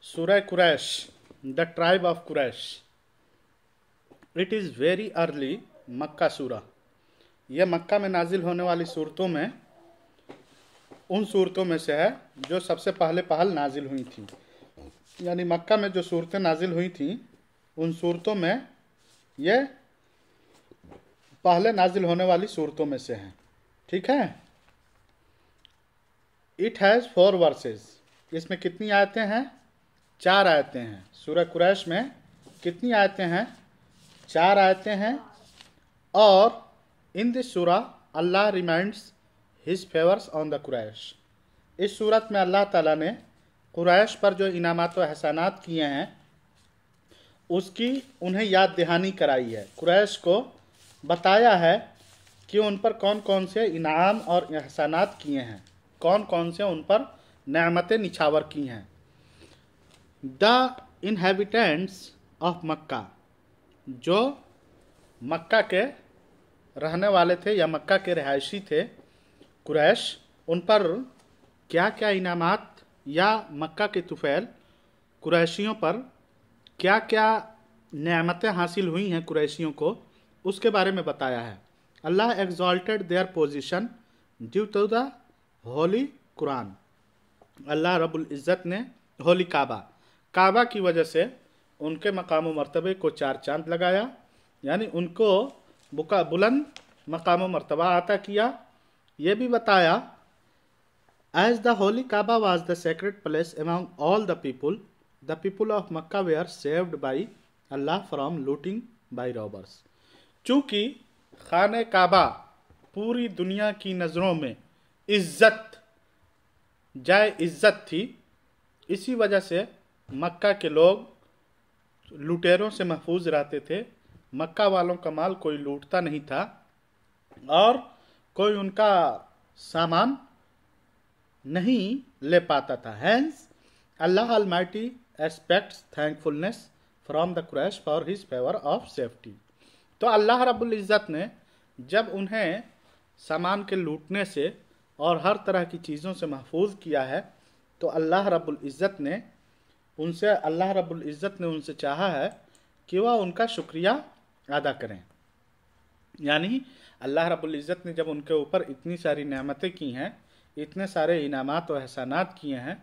सूरह Quraish, the tribe of Quraish. It is very early Makkah surah. यह मक्का में नाजिल होने वाली सूरतों में उन सूरतों में से है जो सबसे पहल नाजिल हुई थी। यानी मक्का में जो सूरतें नाजिल हुई थी उन सूरतों में यह पहले नाजिल होने वाली सूरतों में से है। ठीक है। It has 4 versus. इसमें कितनी आयतें हैं? 4 आयतें हैं। सूरह कुरैश में कितनी आयतें हैं? 4 आयतें हैं। और इन दिस सूरा Allah reminds his favours on the Quraish. इस सूरत में अल्लाह ताला ने कुरैश पर जो इनामात व एहसानात किए हैं उसकी उन्हें याद दहानी कराई है। कुरैश को बताया है कि उन पर कौन कौन से इनाम और एहसानात किए हैं, कौन कौन से उन पर नेमतें निछावर की हैं। द इनहेबिटेंट्स ऑफ मक्का, जो मक्का के रहने वाले थे या मक्का के रिहायशी थे कुरैश, उन पर क्या क्या इनामात या मक्का के तुफैल कुरैशियों पर क्या क्या नेमतें हासिल हुई हैं कुरैशियों को, उसके बारे में बताया है। Allah exalted their position due to the Holy Quran. Allah रब्बुल इज़्ज़त ने होली काबा की वजह से उनके मकाम मर्तबे को 4 चांद लगाया, यानी उनको बुलंद मकाम मर्तबा अता किया। ये भी बताया as the holy Kaaba was the sacred place among all the people of Makkah where saved by Allah from looting by robbers. चूँकि खाने काबा पूरी दुनिया की नज़रों में इज़्ज़त थी, इसी वजह से मक्का के लोग लुटेरों से महफूज रहते थे। मक्का वालों का माल कोई लूटता नहीं था और कोई उनका सामान नहीं ले पाता था। Hence Allah almighty expects thankfulness from the Quraysh for his favour of safety. तो अल्लाह रब्बुल इज़्ज़त ने जब उन्हें सामान के लूटने से और हर तरह की चीज़ों से महफूज किया है, तो अल्लाह रब्बुल इज़्ज़त ने उनसे चाहा है कि वह उनका शुक्रिया अदा करें। यानी अल्लाह रब्बुल इज़्ज़त ने जब उनके ऊपर इतनी सारी नेमतें की हैं, इतने सारे इनामात और एहसानात किए हैं,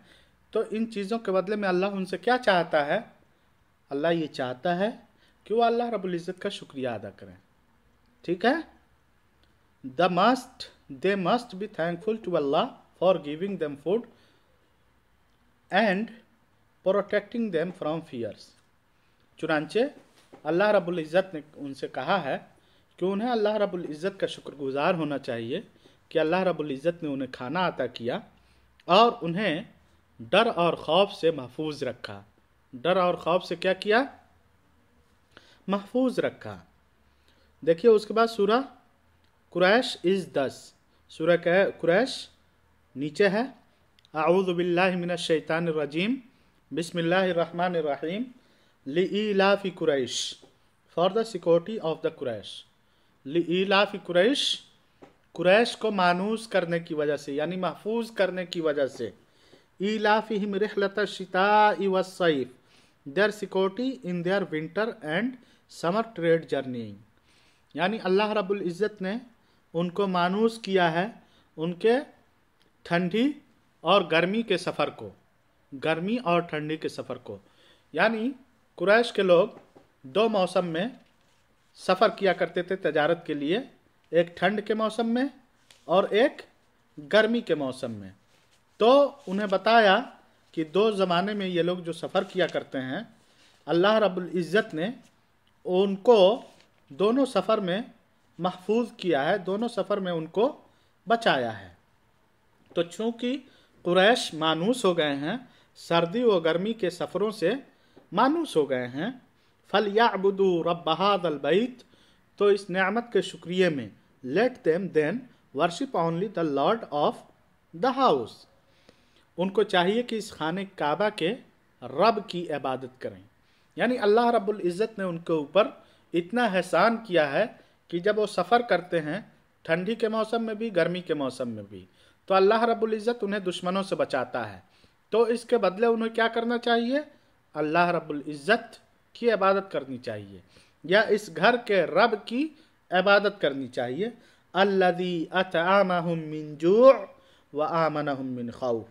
तो इन चीज़ों के बदले में अल्लाह उनसे क्या चाहता है? अल्लाह ये चाहता है कि वो अल्लाह रब्बुल इज़्ज़त का शुक्रिया अदा करें। ठीक है। They must be thankful to Allah for giving them food and protecting them from fears. चुनांचे अल्लाह रब्बुल इज़्ज़त ने उनसे कहा है कि उन्हें अल्लाह रब्बुल इज़्ज़त का शुक्रगुजार होना चाहिए कि अल्लाह रब्बुल इज़्ज़त ने उन्हें खाना अता किया और उन्हें डर और खौफ से महफूज रखा। डर और खौफ से क्या किया? महफूज रखा। देखिए उसके बाद सूरह कुरैश इज़ 10। सूरह कुरैश नीचे है। अऊज़ु बिल्लाहि मिनश शैतानिर रजीम, बिस्मिल्लाहिर रहमानिर रहीम, लिईलाफि कुरैश, for the security of the Quraish. लिईलाफि कुरैश को मानूस करने की वजह से, यानी महफूज करने की वजह से, ईलाफिहिम रिहलत शिताई वस्सैफ, their security in their winter and summer trade journey. यानी अल्लाह रब्बुल इज़्ज़त ने उनको मानूस किया है उनके ठंडी और गर्मी के सफ़र को, गर्मी और ठंडी के सफ़र को। यानी कुरैश के लोग 2 मौसम में सफ़र किया करते थे तजारत के लिए, एक ठंड के मौसम में और एक गर्मी के मौसम में। तो उन्हें बताया कि 2 ज़माने में ये लोग जो सफ़र किया करते हैं, अल्लाह रब्बुल इज़्ज़त ने उनको दोनों सफ़र में महफूज किया है, दोनों सफ़र में उनको बचाया है। तो चूँकि कुरैश मानूस हो गए हैं, सर्दी व गर्मी के सफ़रों से मानूस हो गए हैं, फलयाअबुदू रब्ब हाज़ल बैत, तो इस नेमत के शुक्रिया में let them then worship only the lord of the house. उनको चाहिए कि इस खाने काबा के रब की इबादत करें। यानी अल्लाह रब्बुल इज़्ज़त ने उनके ऊपर इतना एहसान किया है कि जब वो सफ़र करते हैं ठंडी के मौसम में भी गर्मी के मौसम में भी, तो अल्लाह रब्बुल इज़्ज़त उन्हें दुश्मनों से बचाता है। तो इसके बदले उन्हें क्या करना चाहिए? अल्लाह रब्बुल इज़्ज़त की इबादत करनी चाहिए, या इस घर के रब की इबादत करनी चाहिए। अल्लज़ी अतआमहुम मिन जू' व आमनहुम मिन खौफ,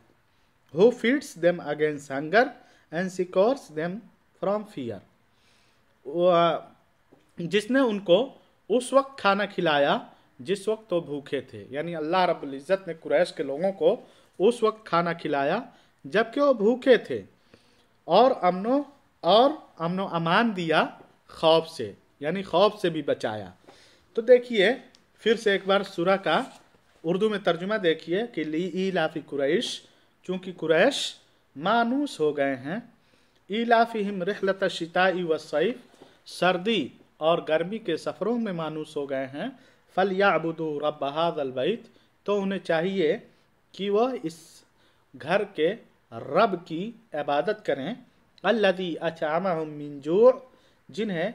who feeds them against hunger and secures them from fear. जिसने उनको उस वक्त खाना खिलाया जिस वक्त वो भूखे थे, यानी अल्लाह रब्बुल इज़्ज़त ने कुरैश के लोगों को उस वक्त खाना खिलाया जबकि वो भूखे थे, और अमनो अमान दिया खौफ से, यानी खौफ से भी बचाया। तो देखिए फिर से एक बार सूरा का उर्दू में तर्जुमा देखिए कि ली इलाफी कुरैश, चूंकि कुरैश मानूस हो गए हैं, इलाफिहिम रिहलत शिताई व सैफ, सर्दी और गर्मी के सफ़रों में मानूस हो गए हैं, फल याबुदू रब्ब हाज़ल बैत, तो उन्हें चाहिए कि वह इस घर के रब की इबादत करें। अल्लज़ी अतअमहुम मिन जू', जिसने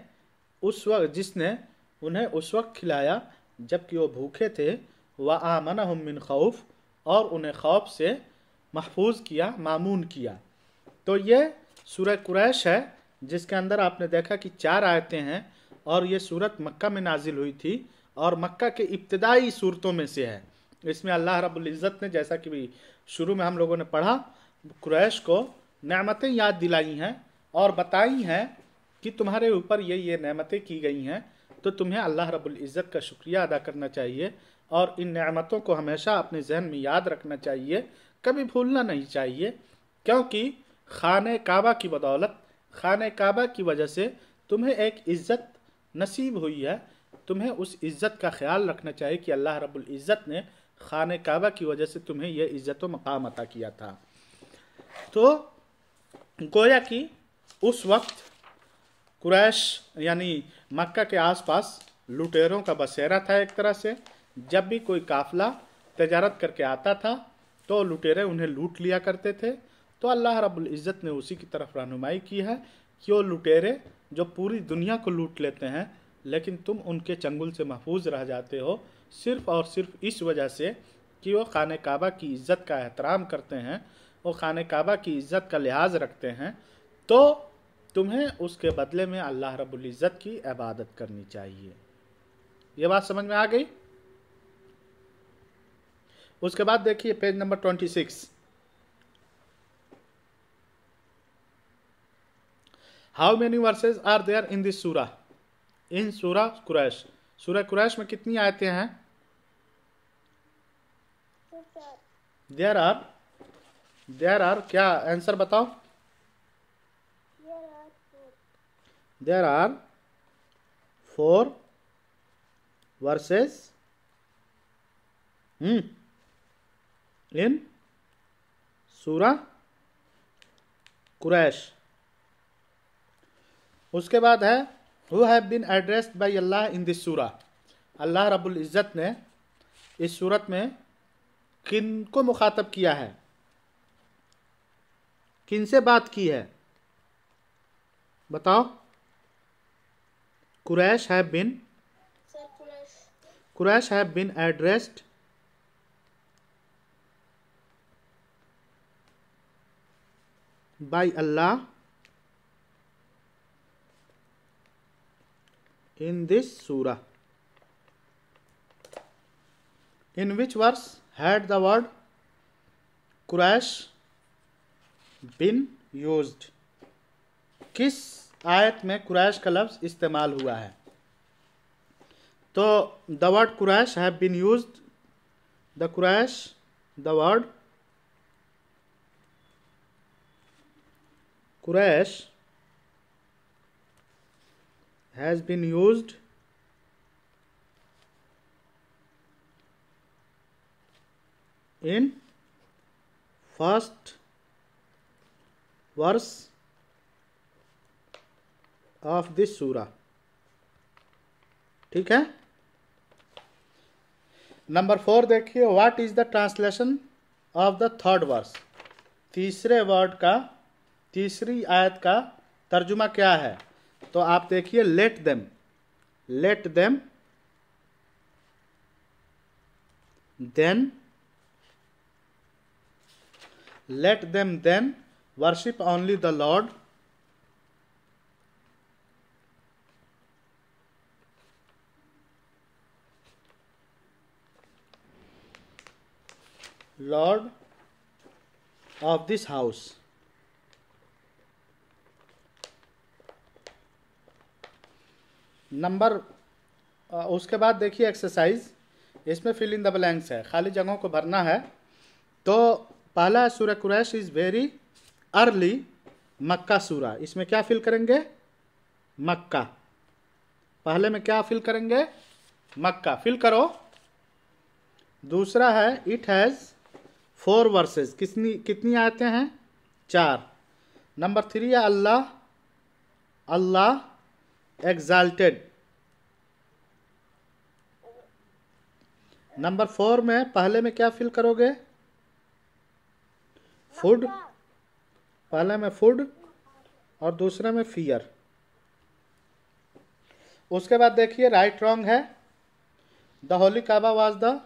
उन्हें उस वक्त खिलाया जबकि वो भूखे थे, व आमनहुम मिन खौफ, और उन्हें खौफ से महफूज किया, मामून किया। तो ये सूरह कुरैश है जिसके अंदर आपने देखा कि 4 आयतें हैं, और ये सूरत मक्का में नाजिल हुई थी और मक्का के इब्तिदाई सूरतों में से है। इसमें अल्लाह रब्बुल इज़्ज़त ने, जैसा कि भी शुरू में हम लोगों ने पढ़ा, कुरैश को नेमतें याद दिलाई हैं और बताई हैं कि तुम्हारे ऊपर ये नेमतें की गई हैं, तो तुम्हें अल्लाह रब्बुल इज़्ज़त का शुक्रिया अदा करना चाहिए और इन नेमतों को हमेशा अपने जहन में याद रखना चाहिए, कभी भूलना नहीं चाहिए। क्योंकि खाने काबा की बदौलत, खाने काबा की वजह से तुम्हें एक इज़्ज़त नसीब हुई है, तुम्हें उस इज़्ज़त का ख्याल रखना चाहिए कि अल्लाह रब्बुल इज़्ज़त ने खाने काबा की वजह से तुम्हें यह इज़्ज़त व मकाम अता किया था। तो गोया कि उस वक्त कुरैश यानी मक्का के आसपास लुटेरों का बसेरा था एक तरह से। जब भी कोई काफिला तजारत करके आता था तो लुटेरे उन्हें लूट लिया करते थे। तो अल्लाह रब्बुल इज़्ज़त ने उसी की तरफ रहनुमाई की है कि वो लुटेरे जो पूरी दुनिया को लूट लेते हैं, लेकिन तुम उनके चंगुल से महफूज रह जाते हो, सिर्फ़ और सिर्फ इस वजह से कि वो खाने काबा की इज़्ज़त का एहतराम करते हैं, वो खाने काबा की इज़्ज़त का लिहाज रखते हैं। तो तुम्हें उसके बदले में अल्लाह रब्बुल इज़्ज़त की इबादत करनी चाहिए। ये बात समझ में आ गई? उसके बाद देखिए page number 26। How many verses are there in this सूरा? इन सूरा कुरैश, सूरह कुरैश में कितनी आयतें हैं? देयर आर क्या आंसर बताओ? देयर आर 4 वर्सेस इन सूरा कुरैश। उसके बाद है who have been addressed by Allah in this सूरा। अल्लाह रब्बुल इज़्ज़त ने इस सूरत में किन को मुखातब किया है, किन से बात की है, बताओ? Quraysh have been addressed by Allah in this surah. In which verse had the word Quraysh been used? किस आयत में कुरैश का लफ्ज़ इस्तेमाल हुआ है? तो the word Quraysh have been used, the word Quraysh has been used in first verse of this surah। ठीक है। नंबर 4 देखिए, what is the translation of the 3rd verse? तीसरे वर्ड का, तीसरी आयत का तर्जुमा क्या है? तो आप देखिए, let them then Let them then worship only the Lord. Lord of this house. Number उसके बाद देखिए एक्सरसाइज, इसमें फिल इन द ब्लैंक्स है, खाली जगहों को भरना है। तो पहला सूरह Quraish is very early Makkah सूरा, इसमें क्या फिल करेंगे? मक्का। पहले में क्या फिल करेंगे? मक्का, फिल करो। दूसरा है इट हैज़ 4 वर्सेस, कितनी आयतें हैं? 4। नंबर 3 है अल्लाह एग्जाल्टेड। नंबर 4 में पहले में क्या फिल करोगे? फूड, पहले में फूड और दूसरे में फियर। उसके बाद देखिए राइट रॉन्ग है। The holy Kaaba was the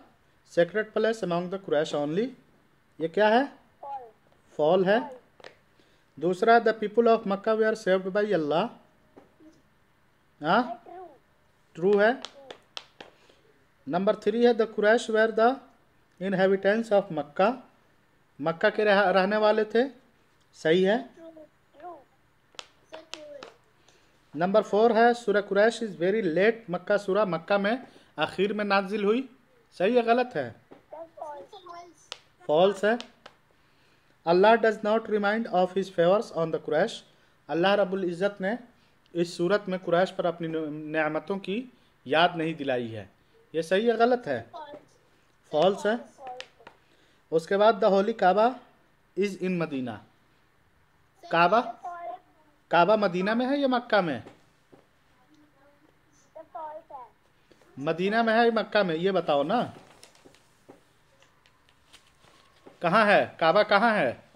sacred place among the Quraish only, ये क्या है? फॉल है। दूसरा द पीपल ऑफ मक्का वे आर सेव्ड बाई अल्लाह, हाँ ट्रू है। नंबर 3 है the Quraish were the inhabitants of Makkah, Makkah के रहने वाले थे, सही है। नंबर 4 है सूरह कुरैश इज़ वेरी लेट मक्का सूरा, मक्का में आखिर में नाजिल हुई, सही है गलत है? फॉल्स है। Allah does not remind of his favours on the Quraish, Allah रब्बुल इज़्ज़त ने इस सूरत में कुरैश पर अपनी नेमतों की याद नहीं दिलाई है, ये सही है गलत है? फॉल्स है। उसके बाद the holy Kaaba is in Medina, Kaaba Medina में है या मक्का में? मदीना में है या मक्का में, ये बताओ ना, कहाँ है काबा, कहाँ है?